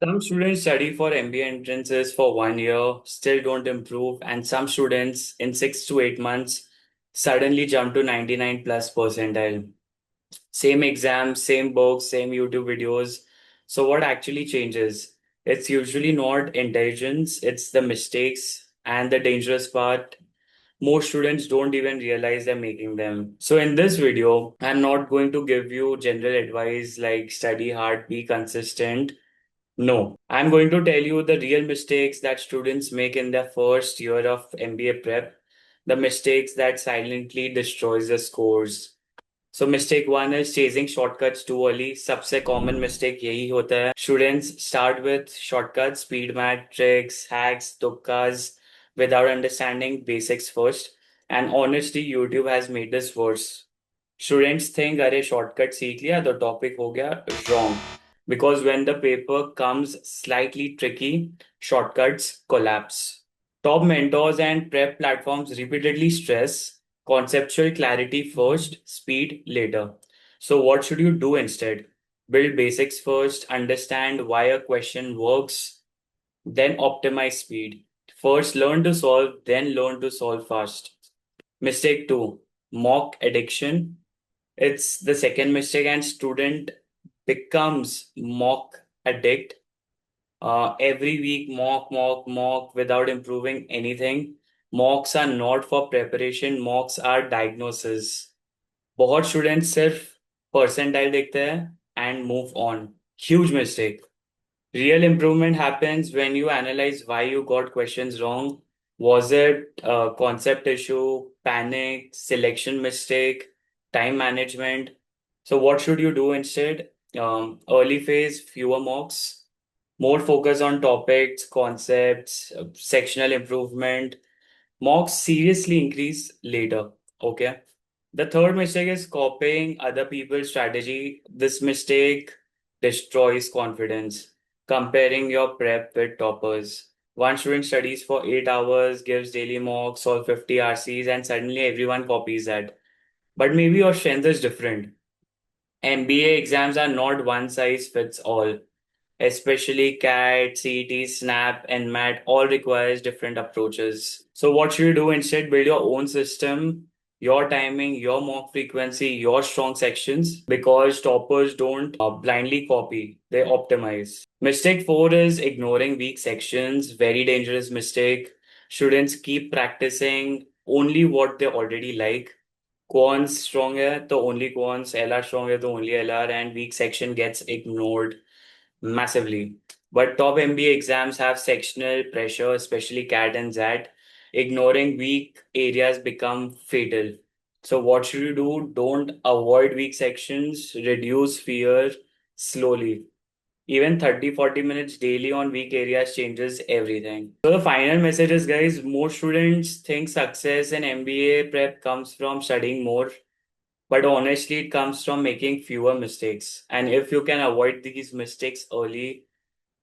Some students study for MBA entrances for 1 year, still don't improve, and some students in 6 to 8 months suddenly jump to 99 plus percentile. Same exams, same books, same YouTube videos. So, what actually changes? It's usually not intelligence, it's the mistakes. And the dangerous part, most students don't even realize they're making them. So, in this video, I'm not going to give you general advice like study hard, be consistent. No, I'm going to tell you the real mistakes that students make in their first year of MBA prep, the mistakes that silently destroys the scores. So mistake one is chasing shortcuts too early. सबसे common mistake यही होता है. Students start with shortcuts, speed math tricks, hacks, tukkas without understanding basics first. And honestly, YouTube has made this worse. Students think अरे shortcut सीख लिया तो topic हो गया. Wrong. Because when the paper comes slightly tricky, shortcuts collapse. Top mentors and prep platforms repeatedly stress conceptual clarity first, speed later. So, what should you do instead? Build basics first, understand why a question works, then optimize speed. First, learn to solve, then learn to solve fast. Mistake two, mock addiction. It's the second mistake, and student becomes mock addict. Every week, mock without improving anything. Mocks are not for preparation, mocks are diagnosis. बहुत student सिर्फ percentile देखते हैं and move on. Huge mistake. Real improvement happens when you analyze why you got questions wrong. Was it a concept issue, panic, selection mistake, time management? So, what should you do instead? Early phase, fewer mocks, more focus on topics, concepts, sectional improvement. Mocks seriously increase later. Okay. The third mistake is copying other people's strategy. This mistake destroys confidence. Comparing your prep with toppers. One student studies for 8 hours, gives daily mocks, solve 50 RCs, and suddenly everyone copies that. But maybe your strength is different. MBA exams are not one size fits all, especially CAT, CET, SNAP, and MAT all requires different approaches. So what should you do instead? Build your own system, your timing, your mock frequency, your strong sections, because toppers don't blindly copy, they optimize. Mistake four is ignoring weak sections. Very dangerous mistake. Students keep practicing only what they already like. Quants strong है तो only quants, LR strong है तो only LR, and weak section gets ignored massively. But top MBA exams have sectional pressure, especially CAT and XAT. Ignoring weak areas become fatal. So what should you do? Don't avoid weak sections, reduce fear slowly. Even 30-40 minutes daily on weak areas changes everything. So the final message is, guys, most students think success in MBA prep comes from studying more, but honestly, it comes from making fewer mistakes. And if you can avoid these mistakes early,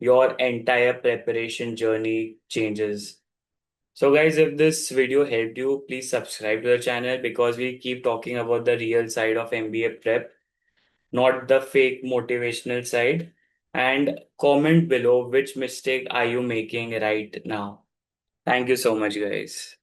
your entire preparation journey changes. So, guys, if this video helped you, please subscribe to the channel because we keep talking about the real side of MBA prep, not the fake motivational side. And comment below which mistake are you making right now. Thank you so much, guys.